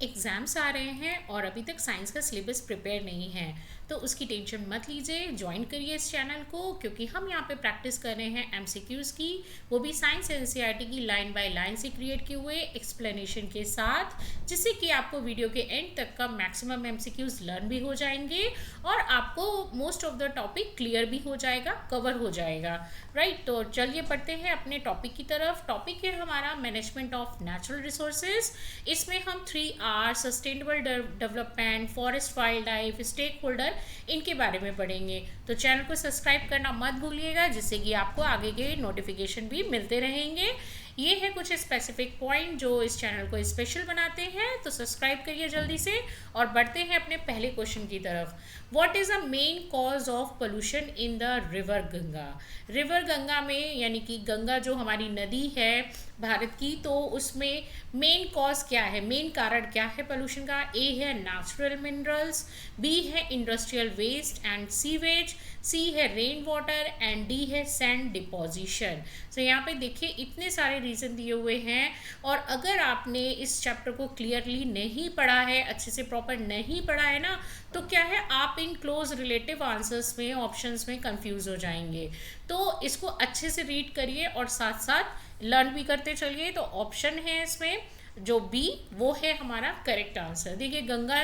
Exams आ रहे हैं और अभी तक साइंस का सिलेबस प्रिपेयर नहीं है, तो उसकी टेंशन मत लीजिए। ज्वाइन करिए इस चैनल को, क्योंकि हम यहाँ पे प्रैक्टिस कर रहे हैं एमसीक्यूज़ की, वो भी साइंस एनसीईआरटी की लाइन बाय लाइन से क्रिएट किए हुए एक्सप्लेनेशन के साथ, जिससे कि आपको वीडियो के एंड तक का मैक्सिमम एमसीक्यूज़ लर्न भी हो जाएंगे और आपको most of the topic clear भी हो जाएगा, कवर हो जाएगा। राइट, तो चलिए पढ़ते हैं अपने टॉपिक की तरफ। टॉपिक है हमारा मैनेजमेंट ऑफ नेचुरल रिसोर्सेज। इसमें हम 3R sustainable development, forest, wildlife, stakeholder, इनके बारे में पढ़ेंगे। तो चैनल को सब्सक्राइब करना मत भूलिएगा, जिससे कि आपको आगे के नोटिफिकेशन भी मिलते रहेंगे। ये है कुछ स्पेसिफिक पॉइंट जो इस चैनल को स्पेशल बनाते हैं, तो सब्सक्राइब करिए जल्दी से। और बढ़ते हैं अपने पहले क्वेश्चन की तरफ। What is a main cause of pollution in the river Ganga? River Ganga में, यानी कि गंगा जो हमारी नदी है भारत की, तो उसमें मेन कॉज क्या है, मेन कारण क्या है पोल्यूशन का? ए है नेचुरल मिनरल्स, बी है इंडस्ट्रियल वेस्ट एंड सीवेज, सी है रेन वाटर एंड डी है सैंड डिपोजिशन। तो यहाँ पे देखिए इतने सारे रीज़न दिए हुए हैं, और अगर आपने इस चैप्टर को क्लियरली नहीं पढ़ा है, अच्छे से प्रॉपर नहीं पढ़ा है ना, तो क्या है, आप इन क्लोज रिलेटिव आंसर्स में, ऑप्शंस में कंफ्यूज हो जाएंगे। तो इसको अच्छे से रीड करिए और साथ साथ लर्न भी करते चलिए। तो ऑप्शन है इसमें जो बी, वो है हमारा करेक्ट आंसर। देखिए गंगा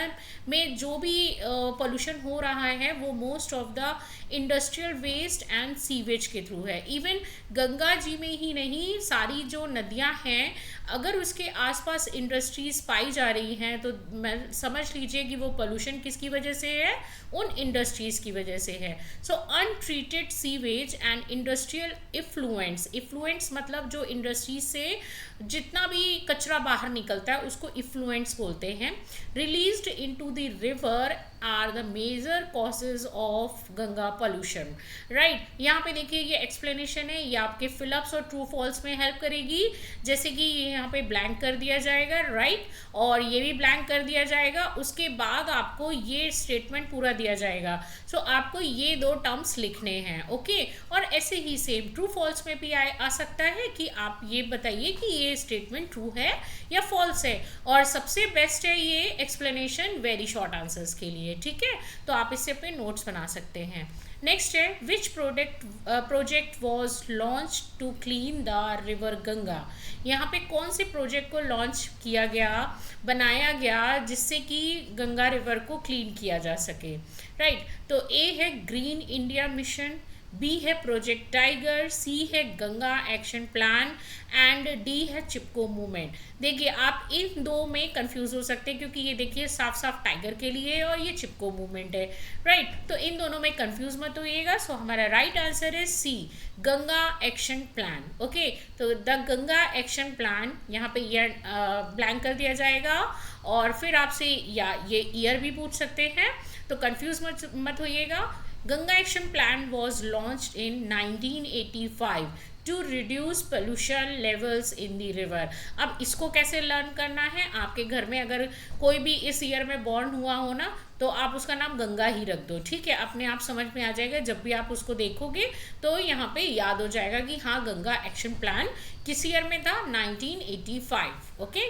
में जो भी पोल्यूशन हो रहा है वो most of the industrial waste and sewage के थ्रू है। इवन गंगा जी में ही नहीं, सारी जो नदियां हैं, अगर उसके आसपास इंडस्ट्रीज पाई जा रही हैं, तो मैं समझ लीजिए कि वो पोल्यूशन किसकी वजह से है, उन इंडस्ट्रीज की वजह से है। So untreated sewage and industrial effluents, effluents मतलब जो इंडस्ट्रीज से जितना भी कचरा बाहर निकलता है उसको इफ्लुएंट्स बोलते हैं, released into the river are the major causes of Ganga pollution. Right, यहाँ पे देखिए ये एक्सप्लेनेशन है, ये आपके फिलअप्स और ट्रू फॉल्स में हेल्प करेगी। जैसे कि यहाँ पे ब्लैंक कर दिया जाएगा, राइट, और ये भी ब्लैंक कर दिया जाएगा। उसके बाद आपको ये स्टेटमेंट पूरा दिया जाएगा। सो आपको ये दो टर्म्स लिखने हैं, ओके। और ऐसे ही सेम ट्रू फॉल्स में भी आ सकता है कि आप ये बताइए कि ये स्टेटमेंट ट्रू है या फॉल्स है। और सबसे बेस्ट है ये एक्सप्लेनेशन वेरी शॉर्ट आंसर्स के लिए, ठीक है। तो आप इससे अपने नोट्स बना सकते हैं। नेक्स्ट है, which project was launch to clean the river Ganga? यहाँ पे कौन से प्रोजेक्ट को लॉन्च किया गया, बनाया गया, जिससे कि गंगा रिवर को क्लीन किया जा सके? राइट, तो ए है ग्रीन इंडिया मिशन, बी है प्रोजेक्ट टाइगर, सी है Ganga action plan and D है चिपको मूवमेंट। देखिए आप इन दो में कंफ्यूज हो सकते हैं, क्योंकि ये देखिए साफ साफ टाइगर के लिए है और ये चिपको मूवमेंट है। राइट, तो इन दोनों में कंफ्यूज मत होइएगा। सो हमारा राइट आंसर है सी, गंगा एक्शन प्लान। ओके, तो द गंगा एक्शन प्लान, यहाँ पे ईयर ब्लैंक कर दिया जाएगा, और फिर आपसे या ये ईयर भी पूछ सकते हैं, तो कंफ्यूज मत होइएगा। Ganga action plan was launched in 1985 to reduce pollution levels in the river। अब इसको कैसे लर्न करना है, आपके घर में अगर कोई भी इस ईयर में बॉर्न हुआ हो ना, तो आप उसका नाम गंगा ही रख दो, ठीक है। अपने आप समझ में आ जाएगा, जब भी आप उसको देखोगे तो यहाँ पे याद हो जाएगा कि हाँ, गंगा एक्शन प्लान किस ईयर में था, 1985। Okay,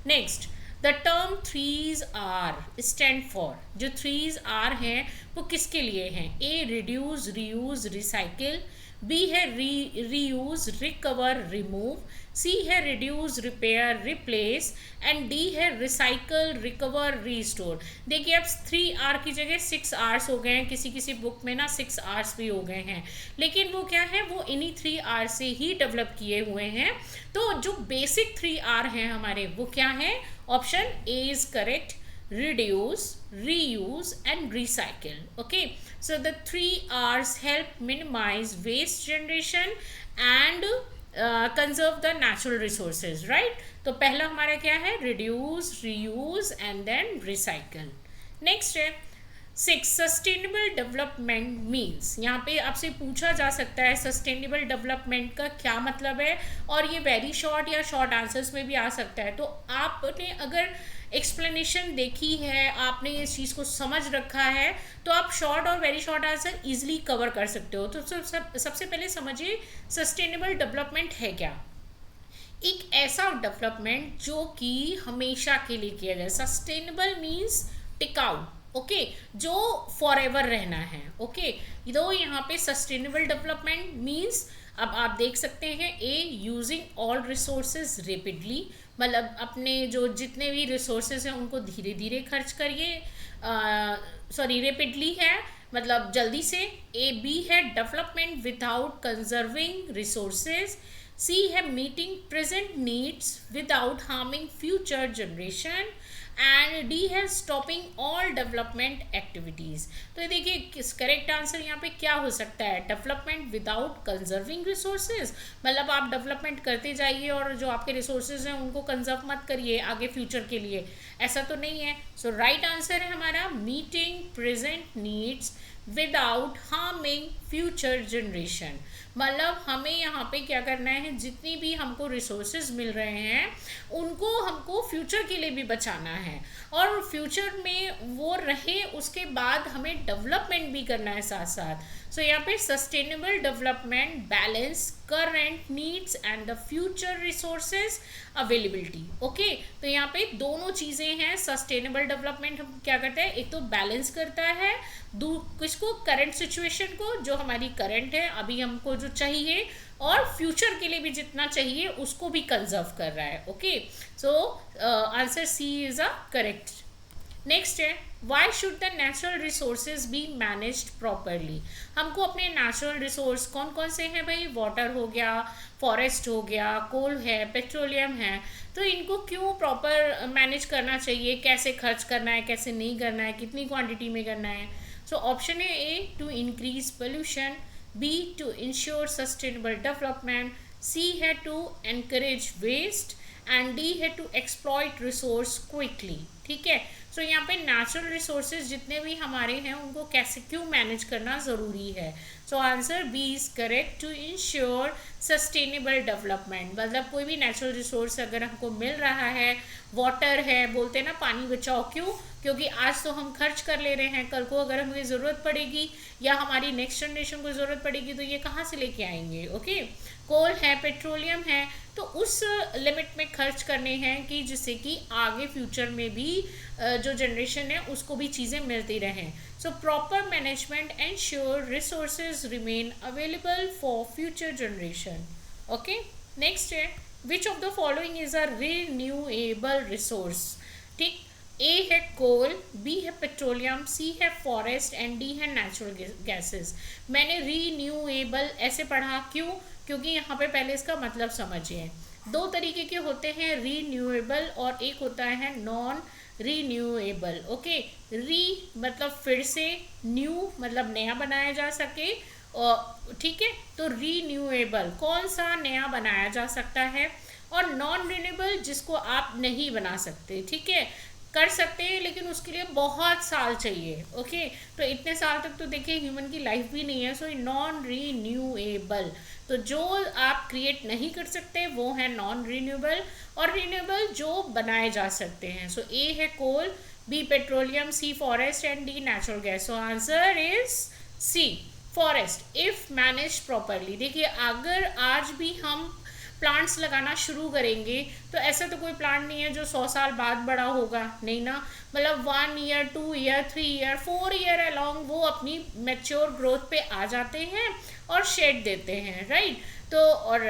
next, the term 3R stand for, जो 3R हैं वो किसके लिए हैं? ए रिड्यूस, रीयूज, रिसाइकिल, बी है रीयूज, रिकवर, रिमूव, सी है reduce, repair, replace and D है रिसाइकल, रिकवर, रीस्टोर। देखिए अब 3R की जगह 6Rs हो गए हैं, किसी किसी बुक में ना 6Rs भी हो गए हैं, लेकिन वो क्या है, वो इन्हीं 3R से ही डेवलप किए हुए हैं। तो जो बेसिक 3R हैं हमारे, वो क्या है? Option A is correct, reduce, reuse and recycle. Okay, so the 3Rs help minimize waste generation and conserve the natural resources, right? तो पहला हमारा क्या है? reduce, reuse and then recycle. next है 6, सस्टेनेबल डेवलपमेंट मीन्स। यहाँ पे आपसे पूछा जा सकता है सस्टेनेबल डेवलपमेंट का क्या मतलब है, और ये वेरी शॉर्ट या शॉर्ट आंसर्स में भी आ सकता है। तो आपने अगर एक्सप्लेनेशन देखी है, आपने इस चीज़ को समझ रखा है, तो आप शॉर्ट और very short answer easily cover कर सकते हो। तो सबसे पहले समझिए सस्टेनेबल डेवलपमेंट है क्या। एक ऐसा डेवलपमेंट जो कि हमेशा के लिए किया जाए। सस्टेनेबल मीन्स टिकाऊ, ओके, जो फॉर एवर रहना है, ओके। तो यहाँ पे सस्टेनेबल डेवलपमेंट मीन्स, अब आप देख सकते हैं, ए यूजिंग ऑल रिसोर्सेज रेपिडली, मतलब अपने जो जितने भी रिसोर्सेज हैं उनको धीरे धीरे खर्च करिए, सॉरी रेपिडली है मतलब जल्दी से। ए बी है डेवलपमेंट विदाउट कंजर्विंग रिसोर्सेज। सी है meeting present needs without harming future generation. And D है स्टॉपिंग ऑल डेवलपमेंट एक्टिविटीज़। तो ये देखिए किस करेक्ट आंसर यहाँ पे क्या हो सकता है, डेवलपमेंट विदाउट कंजर्विंग रिसोर्सेज, मतलब आप डेवलपमेंट करते जाइए और जो आपके रिसोर्सेज हैं उनको कंजर्व मत करिए आगे फ्यूचर के लिए, ऐसा तो नहीं है। सो राइट आंसर है हमारा meeting present needs without harming future generation. मतलब हमें यहाँ पे क्या करना है, जितनी भी हमको रिसोर्सेज मिल रहे हैं उनको हमको फ्यूचर के लिए भी बचाना है, और फ्यूचर में वो रहे उसके बाद हमें डेवलपमेंट भी करना है साथ साथ। सो यहाँ पे sustainable development balance current needs and the future resources availability, okay. तो यहाँ पे दोनों चीज़ें हैं। सस्टेनेबल डेवलपमेंट हम क्या करते हैं, एक तो बैलेंस करता है किसको, करंट सिचुएशन को, जो हमारी करंट है अभी हमको जो चाहिए, और फ्यूचर के लिए भी जितना चाहिए उसको भी कंजर्व कर रहा है, okay. So answer C is a correct. Next है, why should the natural resources be managed properly. हमको अपने नेचुरल रिसोर्स कौन कौन से हैं भाई, वाटर हो गया, फॉरेस्ट हो गया, कोल है, पेट्रोलियम है, तो इनको क्यों प्रॉपर मैनेज करना चाहिए, कैसे खर्च करना है, कैसे नहीं करना है, कितनी क्वांटिटी में करना है। सो ऑप्शन है A to increase pollution, B to ensure sustainable development, C है to encourage waste, and D है टू एक्सप्लॉइट रिसोर्स क्विकली, ठीक है। सो यहाँ पे नेचुरल रिसोर्सेज जितने भी हमारे हैं उनको कैसे क्यों मैनेज करना ज़रूरी है। So answer B is correct, to ensure sustainable development. मतलब कोई भी नेचुरल रिसोर्स अगर हमको मिल रहा है, वाटर है, बोलते हैं ना पानी बचाओ, क्यों, क्योंकि आज तो हम खर्च कर ले रहे हैं, कल को अगर हमें ज़रूरत पड़ेगी या हमारी नेक्स्ट जनरेशन को ज़रूरत पड़ेगी तो ये कहाँ से लेके आएंगे, ओके। कोल है, पेट्रोलियम है, तो उस लिमिट में खर्च करने हैं कि जिससे कि आगे फ्यूचर में भी जो जनरेशन है उसको भी चीज़ें मिलती रहें। So proper management ensure resources remain available for future generation, okay. Next है, which of the following is a renewable resource, ठीक। ए है कोल, बी है पेट्रोलियम, सी है फॉरेस्ट एंड डी है नेचुरल गैसेस। मैंने रीन्यूएबल ऐसे पढ़ा, क्यों, क्योंकि यहाँ पे पहले इसका मतलब समझिए। दो तरीके के होते हैं, रीन्यूएबल और एक होता है नॉन रीन्यूएबल, ओके। री मतलब फिर से, न्यू मतलब नया बनाया जा सके, और ठीक है, तो रीन्यूएबल कौन सा नया बनाया जा सकता है, और नॉन रिन्यूएबल जिसको आप नहीं बना सकते, ठीक है, कर सकते हैं लेकिन उसके लिए बहुत साल चाहिए, ओके। तो इतने साल तक तो देखिए ह्यूमन की लाइफ भी नहीं है। सो नॉन रीन्यूएबल, तो जो आप क्रिएट नहीं कर सकते वो है नॉन रिन्यूएबल, और रिन्यूएबल जो बनाए जा सकते हैं। सो ए है coal, B petroleum, C forest and D natural gas. So answer is C forest if manage properly. देखिए अगर आज भी हम प्लांट्स लगाना शुरू करेंगे तो ऐसा तो कोई प्लांट नहीं है जो 100 साल बाद बड़ा होगा, नहीं ना, मतलब 1 year 2 year 3 year 4 year along वो अपनी मैच्योर ग्रोथ पे आ जाते हैं और शेड देते हैं, राइट। तो और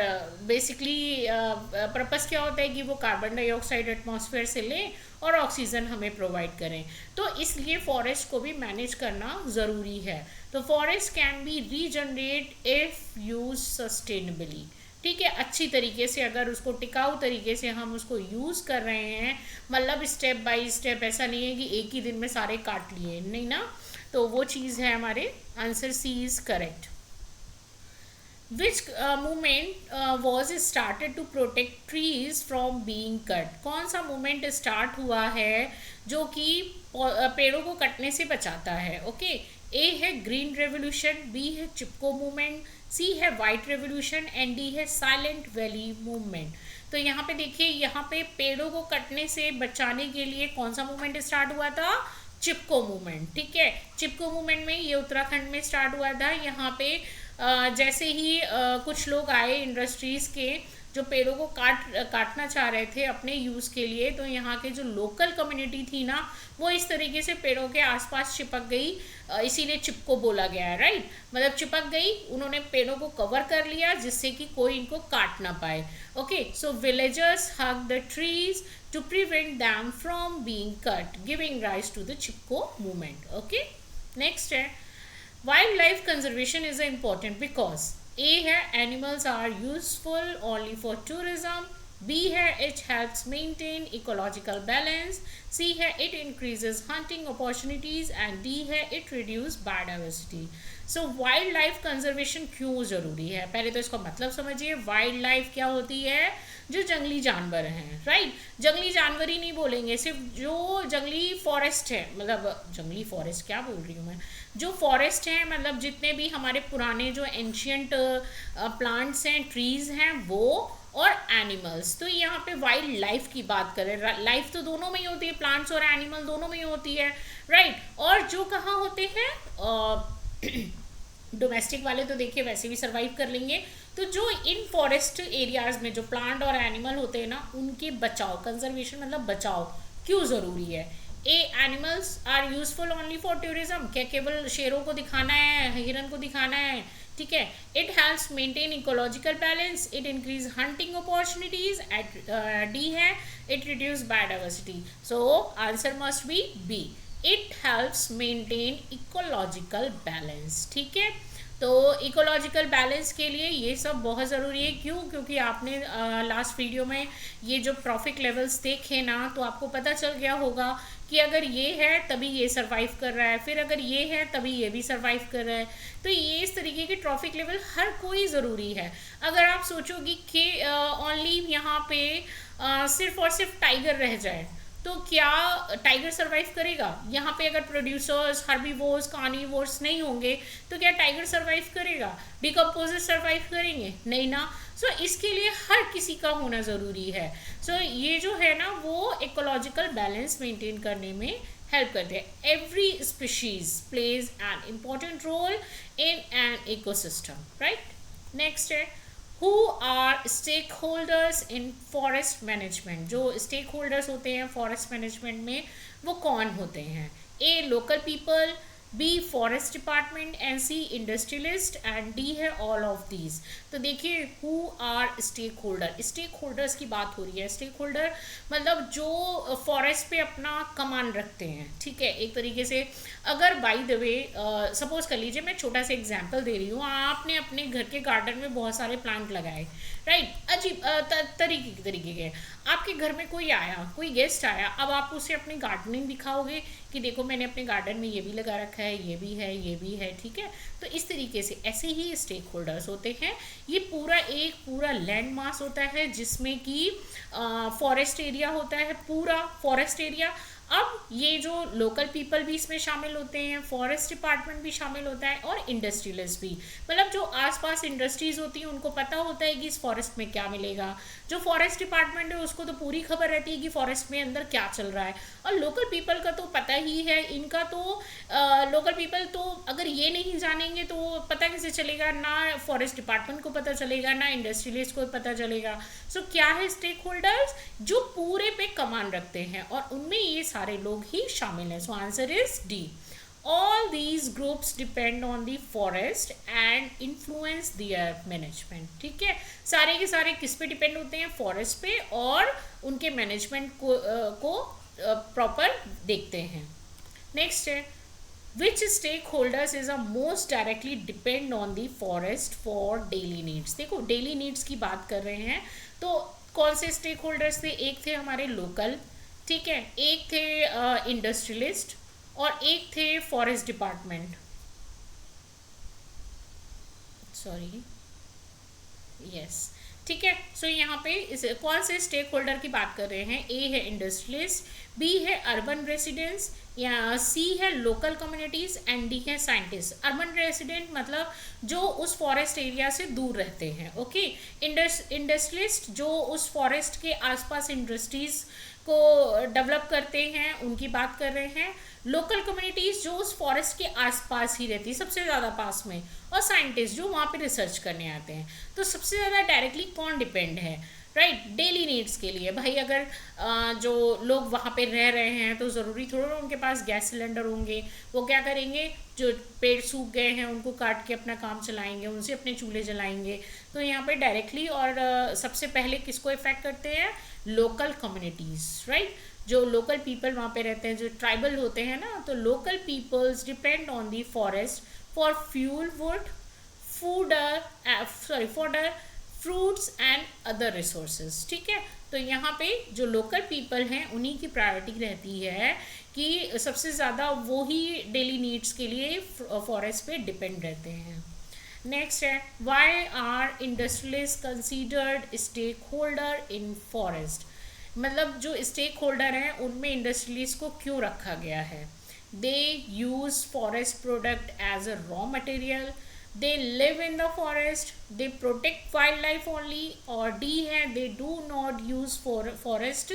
बेसिकली पर्पस क्या होता है कि वो कार्बन डाइऑक्साइड एटमॉस्फेयर से लें और ऑक्सीजन हमें प्रोवाइड करें, तो इसलिए फॉरेस्ट को भी मैनेज करना ज़रूरी है। तो forest can be regenerate if use sustainably, ठीक है, अच्छी तरीके से, अगर उसको टिकाऊ तरीके से हम उसको यूज़ कर रहे हैं, मतलब स्टेप बाय स्टेप, ऐसा नहीं है कि एक ही दिन में सारे काट लिए, नहीं ना, तो वो चीज़ है हमारे। Answer C is correct. Which movement was started to protect trees from being cut. कौन सा मूवमेंट स्टार्ट हुआ है जो कि पेड़ों को कटने से बचाता है, ओके। ए है ग्रीन रेवोल्यूशन, बी है चिपको मूवमेंट, सी है वाइट रेवोल्यूशन एंड डी है साइलेंट वैली मूवमेंट। तो यहाँ पे देखिए, यहाँ पे पेड़ों को कटने से बचाने के लिए कौन सा मूवमेंट स्टार्ट हुआ था, चिपको मूवमेंट, ठीक है। चिपको मूवमेंट में ये उत्तराखंड में स्टार्ट हुआ था। यहाँ पे जैसे ही कुछ लोग आए इंडस्ट्रीज़ के, जो पेड़ों को काटना चाह रहे थे अपने यूज़ के लिए, तो यहाँ के जो लोकल कम्युनिटी थी ना, वो इस तरीके से पेड़ों के आसपास चिपक गई, इसीलिए चिपको बोला गया है, राइट। मतलब चिपक गई, उन्होंने पेड़ों को कवर कर लिया जिससे कि कोई इनको काट ना पाए। Okay, so villagers hug the trees to prevent them from being cut, giving rise to the Chipko movement. Okay, next है wildlife conservation is important because A है animals are useful only for tourism, B है it helps maintain ecological balance, C है it increases hunting opportunities and D है it reduce biodiversity. So wild life conservation क्यों ज़रूरी है, पहले तो इसका मतलब समझिए। वाइल्ड लाइफ क्या होती है, जो जंगली जानवर हैं, राइट। जंगली जानवर ही नहीं बोलेंगे, सिर्फ जो जंगली फॉरेस्ट है, मतलब जंगली फॉरेस्ट क्या बोल रही हूँ मैं, जो फॉरेस्ट हैं, मतलब जितने भी हमारे पुराने जो एंशियंट प्लांट्स हैं, ट्रीज हैं, वो और एनिमल्स। तो यहाँ पे वाइल्ड लाइफ की बात करें, लाइफ तो दोनों में ही होती है, प्लांट्स और एनिमल दोनों में ही होती है, राइट। और जो कहाँ होते हैं, डोमेस्टिक वाले तो देखिए वैसे भी सरवाइव कर लेंगे, तो जो इन फॉरेस्ट एरियाज में जो प्लांट और एनिमल होते हैं ना, उनके बचाव, कंजर्वेशन मतलब बचाव क्यों ज़रूरी है। A animals are useful only for tourism, क्या केवल शेरों को दिखाना है, हिरन को दिखाना है, ठीक है। It helps maintain ecological balance, it increase hunting opportunities, at D है it reduce biodiversity. So answer must be B, it helps maintain ecological balance, ठीक है। तो इकोलॉजिकल बैलेंस के लिए ये सब बहुत ज़रूरी है। क्यों? क्योंकि आपने लास्ट वीडियो में ये जो ट्रॉफिक लेवल्स देखे ना, तो आपको पता चल गया होगा कि अगर ये है तभी ये सरवाइव कर रहा है, फिर अगर ये है तभी ये भी सरवाइव कर रहा है। तो ये इस तरीके के ट्रॉफिक लेवल हर कोई ज़रूरी है। अगर आप सोचोगी कि ओनली यहाँ पे सिर्फ और सिर्फ टाइगर रह जाए, तो क्या टाइगर सरवाइव करेगा? यहाँ पे अगर प्रोड्यूसर्स, हर्बीवोर्स, कार्निवोर्स नहीं होंगे तो क्या टाइगर सरवाइव करेगा? डिकम्पोजर्स सरवाइव करेंगे? नहीं ना। सो इसके लिए हर किसी का होना ज़रूरी है। सो ये जो है ना, वो इकोलॉजिकल बैलेंस मेंटेन करने में हेल्प करते हैं। Every species plays an important role in an ecosystem, right. Next है Who are stakeholders in forest management? जो stakeholders होते हैं forest management में, वो कौन होते हैं? A local people, B forest department, and C industrialist, and D है all of these. तो देखिए who are stakeholder, stakeholders की बात हो रही है। stakeholder मतलब जो फॉरेस्ट पे अपना कमान रखते हैं, ठीक है। एक तरीके से अगर बाय द वे सपोज कर लीजिए, मैं छोटा सा एग्जांपल दे रही हूँ, आपने अपने घर के गार्डन में बहुत सारे प्लांट लगाए, राइट, अजीब तरीके के। आपके घर में कोई आया, कोई गेस्ट आया, अब आप उसे अपनी गार्डनिंग दिखाओगे कि देखो मैंने अपने गार्डन में ये भी लगा रखा है, ये भी है, ये भी है, ठीक है। तो इस तरीके से ऐसे ही स्टेक होल्डर्स होते हैं। ये पूरा लैंड मास होता है जिसमें कि फॉरेस्ट एरिया होता है, पूरा फॉरेस्ट एरिया। अब ये जो लोकल पीपल भी इसमें शामिल होते हैं, फॉरेस्ट डिपार्टमेंट भी शामिल होता है, और इंडस्ट्रियलिस्ट भी, मतलब जो आसपास इंडस्ट्रीज होती हैं उनको पता होता है कि इस फॉरेस्ट में क्या मिलेगा। जो फॉरेस्ट डिपार्टमेंट है उसको तो पूरी खबर रहती है कि फॉरेस्ट में अंदर क्या चल रहा है। और लोकल पीपल का तो पता ही है, इनका तो लोकल पीपल तो अगर ये नहीं जानेंगे तो पता कैसे चलेगा, ना फॉरेस्ट डिपार्टमेंट को पता चलेगा, ना इंडस्ट्रियलिस्ट को पता चलेगा। सो क्या है स्टेक होल्डर्स? जो पूरे पे कमान रखते हैं, और उनमें ये सारे लोग ही शामिल हैं। सो answer is D. All these groups depend on the forest and influence their management, ठीक है। सारे के सारे किस पे डिपेंड होते हैं? फॉरेस्ट पे, और उनके मैनेजमेंट को प्रॉपर देखते हैं। नेक्स्ट है which stakeholders is a most directly depend on the forest for daily needs। देखो डेली नीड्स की बात कर रहे हैं, तो कौन से स्टेक होल्डर्स थे? एक थे हमारे लोकल, ठीक है, एक थे इंडस्ट्रियलिस्ट, और एक थे फॉरेस्ट डिपार्टमेंट, सॉरी, यस, ठीक है। सो यहाँ पे इस कौन से स्टेक होल्डर की बात कर रहे हैं? ए है इंडस्ट्रियलिस्ट, बी है अर्बन रेसिडेंट्स, या सी है लोकल कम्युनिटीज, एंड डी है साइंटिस्ट। अर्बन रेसिडेंट मतलब जो उस फॉरेस्ट एरिया से दूर रहते हैं, ओके। इंडस्ट्रियलिस्ट जो उस फॉरेस्ट के आसपास इंडस्ट्रीज को डेवलप करते हैं उनकी बात कर रहे हैं। लोकल कम्युनिटीज़ जो उस फॉरेस्ट के आसपास ही रहती है, सबसे ज़्यादा पास में, और साइंटिस्ट जो वहाँ पे रिसर्च करने आते हैं। तो सबसे ज़्यादा डायरेक्टली कौन डिपेंड है, राइट, डेली नीड्स के लिए। भाई अगर जो लोग वहाँ पे रह रहे हैं तो ज़रूरी थोड़ा ना उनके पास गैस सिलेंडर होंगे। वो क्या करेंगे, जो पेड़ सूख गए हैं उनको काट के अपना काम चलाएंगे, उनसे अपने चूल्हे जलाएंगे। तो यहाँ पे डायरेक्टली और सबसे पहले किसको इफेक्ट करते हैं, लोकल कम्युनिटीज़, राइट। जो लोकल पीपल वहाँ पे रहते हैं, जो ट्राइबल होते हैं ना, तो local peoples depend on the forest for fuel, wood, fodder, fruits and other resources. ठीक है, तो यहाँ पे जो लोकल पीपल हैं उन्हीं की प्रायोरिटी रहती है कि सबसे ज़्यादा वो ही डेली नीड्स के लिए फॉरेस्ट पे डिपेंड रहते हैं। नेक्स्ट है, why are industrialist considered stakeholder in forest. मतलब जो स्टेक होल्डर हैं उनमें इंडस्ट्रियलिस्ट को क्यों रखा गया है। They use forest product as a raw material, they live in the forest, they protect wildlife only, और D है they do not use forest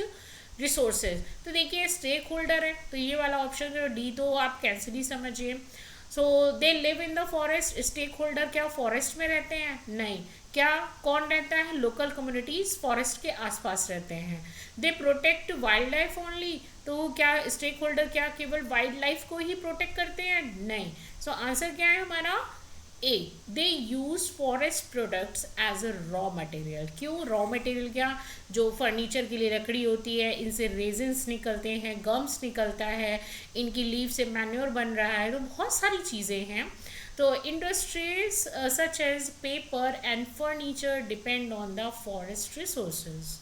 resources। तो देखिए स्टेक होल्डर है तो ये वाला ऑप्शन जो डी तो आप कैंसिल ही समझिए। So they live in the forest, stakeholder क्या फॉरेस्ट में रहते हैं, नहीं। क्या कौन रहता है, लोकल कम्युनिटीज फॉरेस्ट के आसपास रहते हैं। They protect wild life only, तो क्या स्टेक होल्डर क्या केवल वाइल्ड लाइफ को ही प्रोटेक्ट करते हैं, नहीं। सो आंसर क्या है हमारा, A, they use forest products as a raw material. क्यों रॉ मटेरियल, क्या जो फर्नीचर के लिए लकड़ी होती है, इनसे रेजिन्स निकलते हैं, गम्स निकलता है, इनकी लीव से मैन्योर बन रहा है, तो बहुत सारी चीज़ें हैं। तो industries such as paper and furniture depend on the forest resources.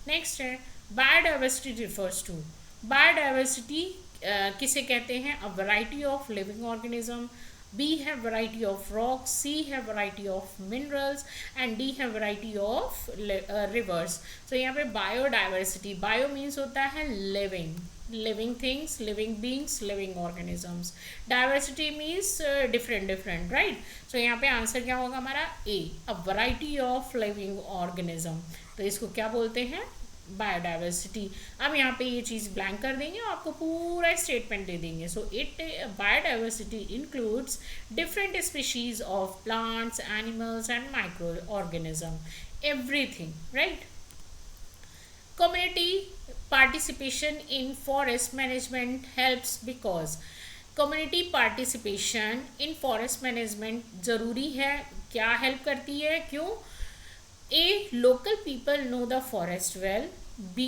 Next है, बायोडाइवर्सिटी रिफर्स टू, बायोडाइवर्सिटी किसे कहते हैं, a variety of living organism. B have variety of rocks, C have variety of minerals and D have variety of rivers। So यहाँ पे biodiversity, bio means होता है living, living things, living beings, living organisms। diversity means different, right। so यहाँ पे answer क्या होगा हमारा A, a variety of living organism। तो इसको क्या बोलते हैं, बायोडाइवर्सिटी। अब यहाँ पे ये चीज़ ब्लैंक कर देंगे और आपको पूरा स्टेटमेंट दे देंगे। So it biodiversity includes different species of plants, animals and micro organism, everything, right. Community participation in forest management helps because, community participation in forest management ज़रूरी है, क्या हेल्प करती है, क्यों। A, local people know the forest well। B,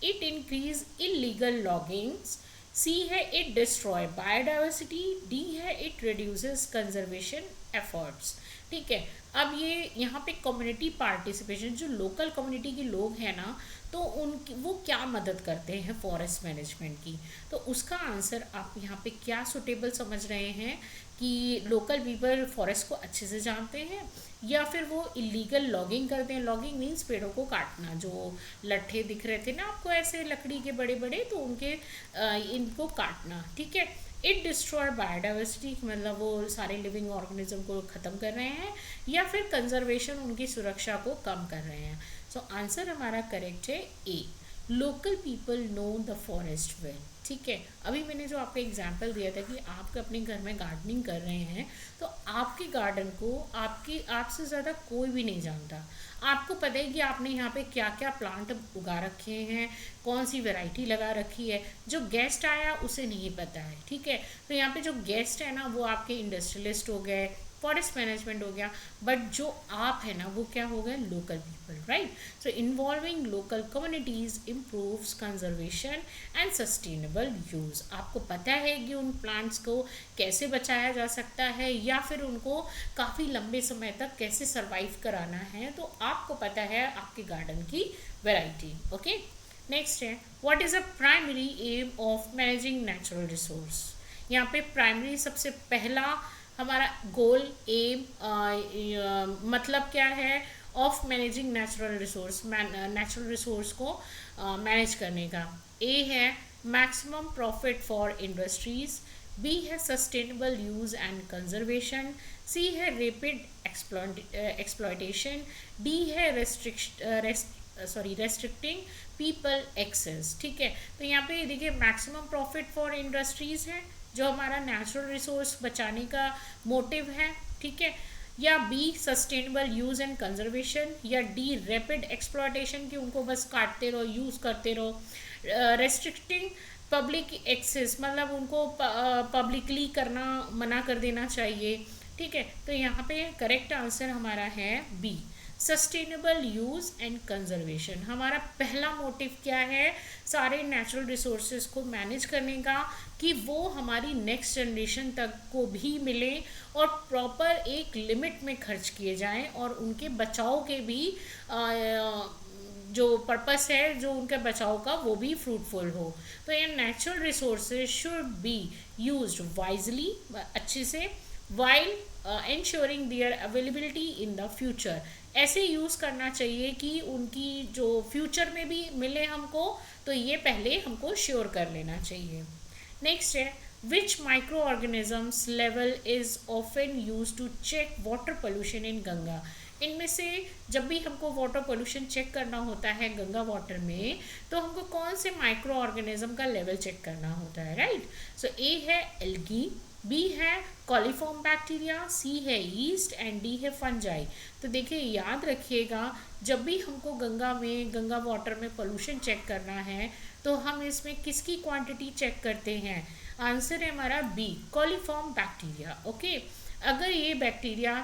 it increase illegal loggings। C है it destroy biodiversity। D है it reduces conservation efforts। ठीक है, अब ये यहाँ पे कम्युनिटी पार्टिसिपेशन, जो लोकल कम्युनिटी के लोग हैं ना, तो उनकी वो क्या मदद करते हैं फॉरेस्ट मैनेजमेंट की। तो उसका आंसर आप यहाँ पे क्या सुटेबल समझ रहे हैं कि लोकल पीपल फॉरेस्ट को अच्छे से जानते हैं, या फिर वो इलीगल लॉगिंग करते हैं। लॉगिंग मीन्स पेड़ों को काटना, जो लट्ठे दिख रहे थे ना आपको ऐसे लकड़ी के बड़े बड़े, तो उनके इनको काटना। ठीक है, इट डिस्ट्रॉय बायोडाइवर्सिटी, मतलब वो सारे लिविंग ऑर्गेनिज्म को ख़त्म कर रहे हैं, या फिर कंजर्वेशन, उनकी सुरक्षा को कम कर रहे हैं। सो आंसर हमारा करेक्ट है A, local people know the forest well. ठीक है, अभी मैंने जो आपको एग्जांपल दिया था कि आप अपने घर में गार्डनिंग कर रहे हैं, तो आपके गार्डन को आपसे ज़्यादा कोई भी नहीं जानता। आपको पता है कि आपने यहाँ पे क्या क्या प्लांट उगा रखे हैं, कौन सी वैरायटी लगा रखी है, जो गेस्ट आया उसे नहीं पता है। ठीक है, तो यहाँ पे जो गेस्ट है ना वो आपके इंडस्ट्रियलिस्ट हो गए, फॉरेस्ट मैनेजमेंट हो गया, बट जो आप है ना वो क्या हो गए, local people, right. So involving local communities improves conservation and sustainable use. आपको पता है कि उन प्लांट्स को कैसे बचाया जा सकता है, या फिर उनको काफ़ी लंबे समय तक कैसे सर्वाइव कराना है, तो आपको पता है आपके गार्डन की वैरायटी। ओके, नेक्स्ट है, what is a primary aim of managing natural resource. यहाँ पे प्राइमरी सबसे पहला हमारा गोल, एम, मतलब क्या है, of managing natural resource, natural resource को मैनेज करने का। ए है maximum profit for industries, B है sustainable use and conservation, C है रेपिड एक्सप्लॉयटेशन, डी है रेस्ट्रिक्टिंग पीपल एक्सेस, ठीक है। तो यहाँ पे देखिए मैक्सिमम प्रॉफिट फॉर इंडस्ट्रीज है जो हमारा नेचुरल रिसोर्स बचाने का मोटिव है, ठीक है। या be sustainable use and conservation, या डी रैपिड एक्सप्लॉयटेशन कि उनको बस काटते रहो, यूज करते रहो। रेस्ट्रिक्टिंग पब्लिक एक्सेस मतलब उनको पब्लिकली करना मना कर देना चाहिए, ठीक है। तो यहाँ पे करेक्ट आंसर हमारा है be sustainable use and conservation. हमारा पहला मोटिव क्या है, सारे नेचुरल रिसोर्सेज को मैनेज करने का कि वो हमारी नेक्स्ट जनरेशन तक को भी मिले और प्रॉपर एक लिमिट में खर्च किए जाएं और उनके बचाव के भी जो पर्पस है जो उनके बचाव का वो भी फ्रूटफुल हो। तो ये natural resources should be used wisely, अच्छे से, while ensuring their availability in the future. ऐसे यूज़ करना चाहिए कि उनकी जो फ्यूचर में भी मिले हमको, तो ये पहले हमको श्योर कर लेना चाहिए। नेक्स्ट है which microorganisms level is often use to check water pollution in Ganga. इनमें से जब भी हमको वाटर पोल्यूशन चेक करना होता है गंगा वाटर में, तो हमको कौन से माइक्रो ऑर्गेनिज्म का लेवल चेक करना होता है, राइट। सो ए है एल्गी, बी है कॉलीफॉर्म बैक्टीरिया, सी है यीस्ट एंड डी है फंजाई। तो देखिए याद रखिएगा जब भी हमको गंगा वाटर में पोल्यूशन चेक करना है तो हम इसमें किसकी क्वांटिटी चेक करते हैं, आंसर है हमारा बी कॉलीफॉर्म बैक्टीरिया, ओके। अगर ये बैक्टीरिया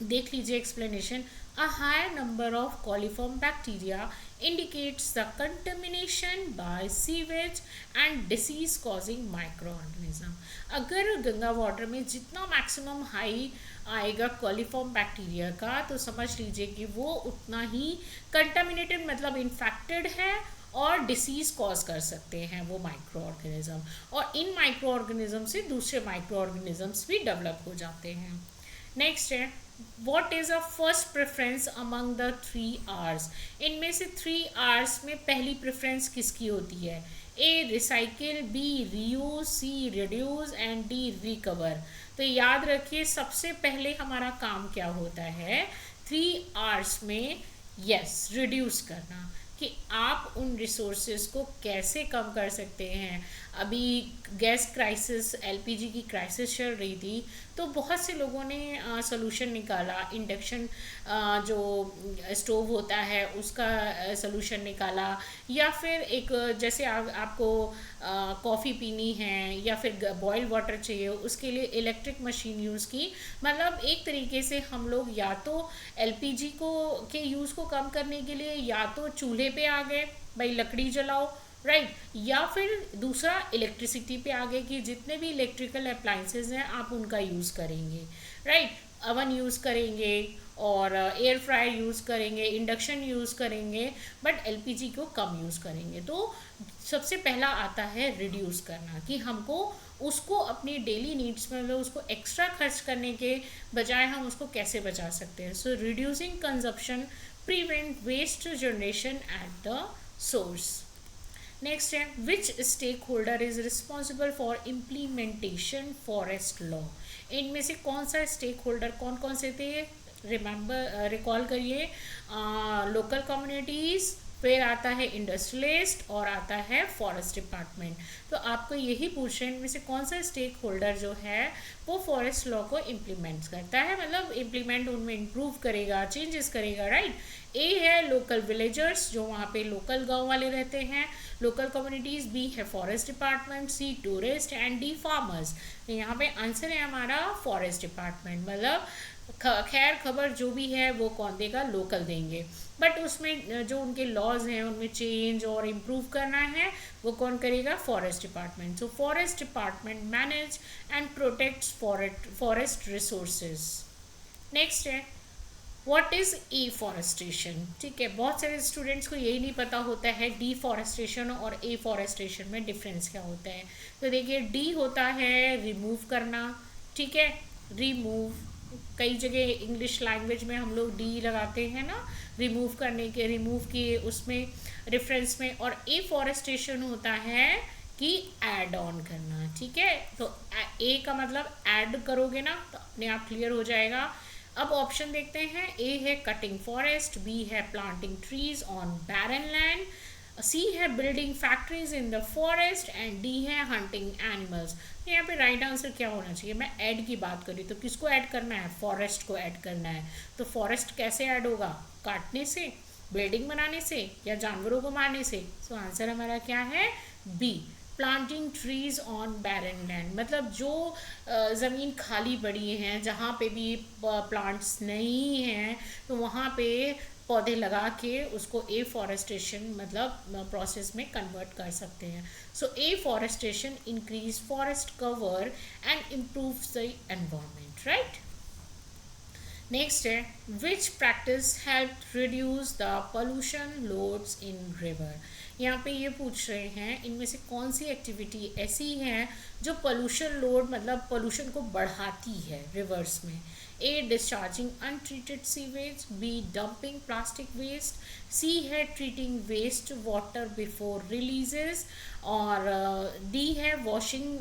देख लीजिए explanation, a higher number of coliform bacteria indicates the contamination by sewage and disease causing microorganism। अगर गंगा वाटर में जितना मैक्सिमम हाई आएगा कॉलीफॉर्म बैक्टीरिया का तो समझ लीजिए कि वो उतना ही कंटामिनेटेड मतलब इन्फेक्टेड है और डिसीज कॉज कर सकते हैं वो माइक्रो ऑर्गेनिज्म, और इन माइक्रो ऑर्गेनिज्म से दूसरे माइक्रो ऑर्गेनिजम्स भी डेवलप हो जाते हैं। नेक्स्ट है what is a first preference among the 3 R's। इनमें से 3 R's में पहली प्रेफरेंस किसकी होती है, A recycle, B reuse, C reduce and D recover. तो याद रखिए सबसे पहले हमारा काम क्या होता है 3 R's में, यस रिड्यूस करना, कि आप उन रिसोर्सेज को कैसे कम कर सकते हैं। अभी गैस क्राइसिस, एलपीजी की क्राइसिस चल रही थी तो बहुत से लोगों ने सॉल्यूशन निकाला, इंडक्शन जो स्टोव होता है उसका सॉल्यूशन निकाला, या फिर एक जैसे आपको कॉफ़ी पीनी है या फिर बॉयल वाटर चाहिए उसके लिए इलेक्ट्रिक मशीन यूज़ की। मतलब एक तरीके से हम लोग या तो एलपीजी को के यूज़ को कम करने के लिए या तो चूल्हे पे आ गए, भाई लकड़ी जलाओ, राइट, या फिर दूसरा इलेक्ट्रिसिटी पे आ गए कि जितने भी इलेक्ट्रिकल अप्लाइंसेज हैं आप उनका यूज़ करेंगे, राइट। अवन यूज़ करेंगे और एयर फ्रायर यूज़ करेंगे, इंडक्शन यूज़ करेंगे, बट एलपीजी को कम यूज़ करेंगे। तो सबसे पहला आता है रिड्यूस करना, कि हमको उसको अपनी डेली नीड्स में मतलब उसको एक्स्ट्रा खर्च करने के बजाय हम उसको कैसे बचा सकते हैं। So reducing consumption prevent waste generation at the source. Next है which stakeholder is responsible for implementation forest law. इनमें से कौन सा स्टेक होल्डर कौन कौन से थे, रिकॉल करिए, लोकल कम्युनिटीज़, फिर आता है इंडस्ट्रियलिस्ट और आता है फॉरेस्ट डिपार्टमेंट। तो आपको यही पूछ रहे हैं इनमें से कौन सा स्टेक होल्डर जो है वो फॉरेस्ट लॉ को इम्प्लीमेंट करता है, मतलब इम्प्लीमेंट उनमें इम्प्रूव करेगा, चेंजेस करेगा, राइट। ए है लोकल विलेजर्स जो वहाँ पे लोकल गांव वाले रहते हैं, लोकल कम्युनिटीज़, बी है forest department, C tourist and D farmers. तो यहाँ पे आंसर है हमारा फॉरेस्ट डिपार्टमेंट, मतलब खैर खबर जो भी है वो कौन देगा, लोकल देंगे, बट उसमें जो उनके लॉज हैं उनमें चेंज और इम्प्रूव करना है वो कौन करेगा, forest department. So forest department manage and protects forest resources. Next है व्हाट इज़ एफॉरेस्टेशन। ठीक है, बहुत सारे स्टूडेंट्स को यही नहीं पता होता है डीफॉरेस्टेशन और एफॉरेस्टेशन में डिफरेंस क्या होता है। तो देखिए डी होता है रिमूव करना, ठीक है, रिमूव, कई जगह इंग्लिश लैंग्वेज में हम लोग डी लगाते हैं ना, रिमूव करने के, रिमूव के उसमें रेफरेंस में। और एफॉरेस्टेशन होता है कि ऐड ऑन करना, ठीक है। तो ए का मतलब ऐड करोगे ना तो अपने आप क्लियर हो जाएगा। अब ऑप्शन देखते हैं। ए है कटिंग फॉरेस्ट, बी है planting trees on barren land, C है building factories in the forest and D है हंटिंग एनिमल्स। तो यहाँ पे राइट आंसर क्या होना चाहिए? मैं ऐड की बात करी तो किसको ऐड करना है? फॉरेस्ट को ऐड करना है। तो फॉरेस्ट कैसे ऐड होगा? काटने से, बिल्डिंग बनाने से, या जानवरों को मारने से? सो आंसर हमारा क्या है? B, planting trees on barren land. मतलब जो ज़मीन खाली पड़ी हैं, जहाँ पे भी प्लांट्स नहीं हैं, तो वहाँ पे पौधे लगा के उसको ए फॉरेस्टेशन मतलब प्रोसेस में कन्वर्ट कर सकते हैं। So afforestation increase forest cover and improve the environment, right. Next है, which practice help reduce the pollution loads in river. यहाँ पे ये पूछ रहे हैं इनमें से कौन सी एक्टिविटी ऐसी है जो पोल्यूशन लोड मतलब पोल्यूशन को बढ़ाती है रिवर्स में। A, discharging untreated sewage, B, dumping plastic waste, C है treating waste water before releases, और डी है washing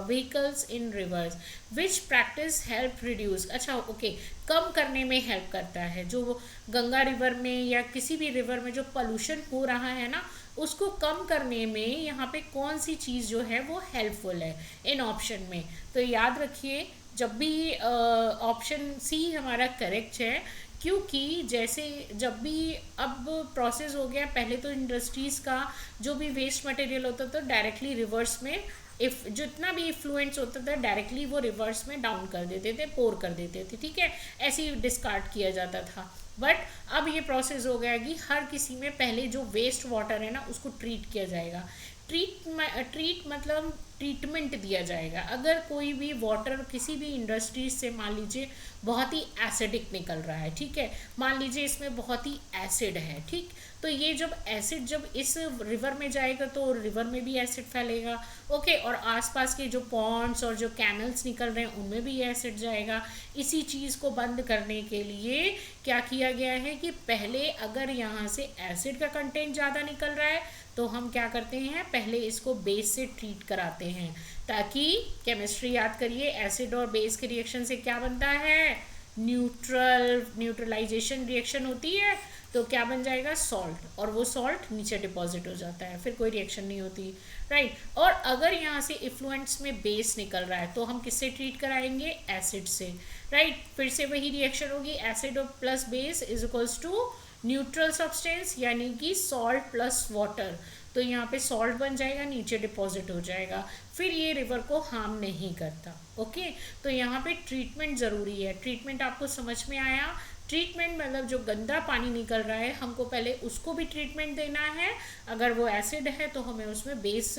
vehicles in rivers. Which practice help reduce, अच्छा ओके, कम करने में हेल्प करता है। जो गंगा रिवर में या किसी भी रिवर में जो पोल्यूशन हो रहा है ना, उसको कम करने में यहाँ पे कौन सी चीज़ जो है वो हेल्पफुल है इन ऑप्शन में। तो याद रखिए, जब भी ऑप्शन सी हमारा करेक्ट है, क्योंकि जैसे जब भी अब प्रोसेस हो गया, पहले तो इंडस्ट्रीज़ का जो भी वेस्ट मटेरियल होता था डायरेक्टली रिवर्स में, इफ जितना भी इफ्लुएंस होता था डायरेक्टली वो रिवर्स में डाउन कर देते थे, पोर कर देते थे, ठीक है, ऐसे ही डिस्कार्ड किया जाता था। बट अब ये प्रोसेस हो गया कि हर किसी में पहले जो वेस्ट वाटर है ना उसको ट्रीट किया जाएगा। ट्रीट मतलब ट्रीटमेंट दिया जाएगा। अगर कोई भी वाटर किसी भी इंडस्ट्रीज से मान लीजिए बहुत ही एसिडिक निकल रहा है, ठीक है, मान लीजिए इसमें बहुत ही एसिड है, ठीक, तो ये जब एसिड जब इस रिवर में जाएगा तो रिवर में भी एसिड फैलेगा, ओके, और आसपास के जो पॉन्ड्स और जो कैनल्स निकल रहे हैं उनमें भी एसिड जाएगा। इसी चीज़ को बंद करने के लिए क्या किया गया है कि पहले अगर यहाँ से एसिड का कंटेंट ज़्यादा निकल रहा है तो हम क्या करते हैं, पहले इसको बेस से ट्रीट कराते हैं, ताकि केमिस्ट्री याद करिए, एसिड और बेस के रिएक्शन से क्या बनता है? न्यूट्रलाइजेशन रिएक्शन होती है, तो क्या बन जाएगा? सॉल्ट, और वो सॉल्ट नीचे डिपॉजिट हो जाता है, फिर कोई रिएक्शन नहीं होती, राइट। और अगर यहाँ से इफ्लुएंट्स में बेस निकल रहा है तो हम किससे ट्रीट कराएंगे? एसिड से, राइट। फिर से वही रिएक्शन होगी, एसिड और plus base is equals to neutral substance, यानी कि सॉल्ट प्लस वाटर, तो यहाँ पे सॉल्ट बन जाएगा, नीचे डिपॉजिट हो जाएगा, फिर ये रिवर को हार्म नहीं करता, ओके। तो यहाँ पे ट्रीटमेंट ज़रूरी है। ट्रीटमेंट आपको समझ में आया? ट्रीटमेंट मतलब जो गंदा पानी निकल रहा है हमको पहले उसको भी ट्रीटमेंट देना है, अगर वो एसिड है तो हमें उसमें बेस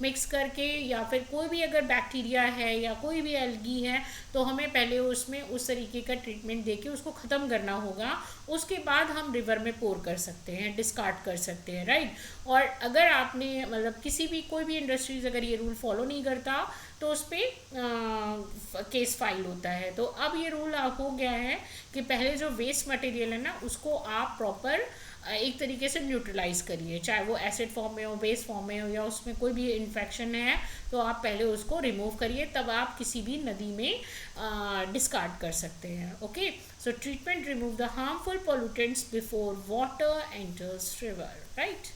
मिक्स करके, या फिर कोई भी अगर बैक्टीरिया है या कोई भी एल्गी है तो हमें पहले उसमें उस तरीके का ट्रीटमेंट देके उसको ख़त्म करना होगा, उसके बाद हम रिवर में पोर कर सकते हैं, डिस्कार्ड कर सकते हैं, राइट। और अगर आपने मतलब किसी भी कोई भी इंडस्ट्रीज अगर ये रूल फॉलो नहीं करता तो उस पर केस फाइल होता है। तो अब ये रूल हो गया है कि पहले जो वेस्ट मटेरियल है ना उसको आप प्रॉपर एक तरीके से न्यूट्रलाइज करिए, चाहे वो एसिड फॉर्म में हो, बेस फॉर्म में हो, या उसमें कोई भी इन्फेक्शन है तो आप पहले उसको रिमूव करिए, तब आप किसी भी नदी में डिस्कार्ड कर सकते हैं, okay. So treatment remove the harmful pollutants before water enters river, right.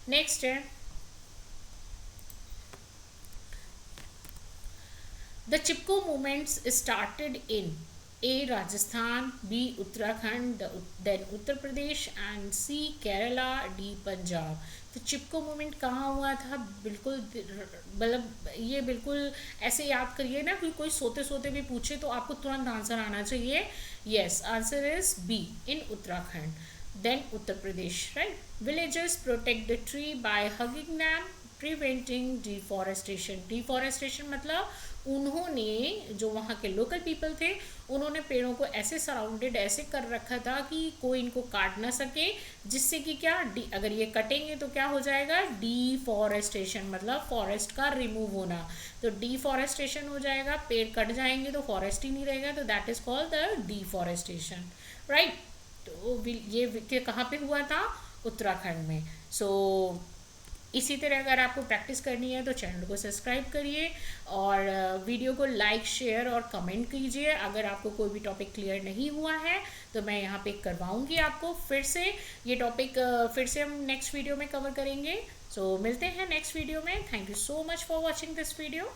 Next है, the Chipko movements started in A. Rajasthan, B. Uttarakhand, then Uttar Pradesh, and C. Kerala, D. Punjab। तो चिपको movement कहाँ हुआ था? बिल्कुल मतलब ये बिल्कुल ऐसे याद करिए ना कि कोई सोते सोते भी पूछे तो आपको तुरंत आंसर आना चाहिए। Yes, answer is B, in Uttarakhand, then Uttar Pradesh, right. Villagers protect the tree by hugging them, preventing deforestation. Deforestation मतलब उन्होंने, जो वहाँ के लोकल पीपल थे, उन्होंने पेड़ों को ऐसे सराउंडेड ऐसे कर रखा था कि कोई इनको काट ना सके, जिससे कि क्या, अगर ये कटेंगे तो क्या हो जाएगा? डिफॉरेस्टेशन, मतलब फॉरेस्ट का रिमूव होना। तो डिफॉरेस्टेशन हो जाएगा, पेड़ कट जाएंगे तो फॉरेस्ट ही नहीं रहेगा, तो that is called the deforestation, right. तो ये कहाँ पे हुआ था? उत्तराखंड में। सो इसी तरह अगर आपको प्रैक्टिस करनी है तो चैनल को सब्सक्राइब करिए और वीडियो को लाइक शेयर और कमेंट कीजिए। अगर आपको कोई भी टॉपिक क्लियर नहीं हुआ है तो मैं यहाँ पे करवाऊँगी आपको फिर से ये टॉपिक, फिर से हम नेक्स्ट वीडियो में कवर करेंगे। सो मिलते हैं नेक्स्ट वीडियो में। Thank you so much for watching this video.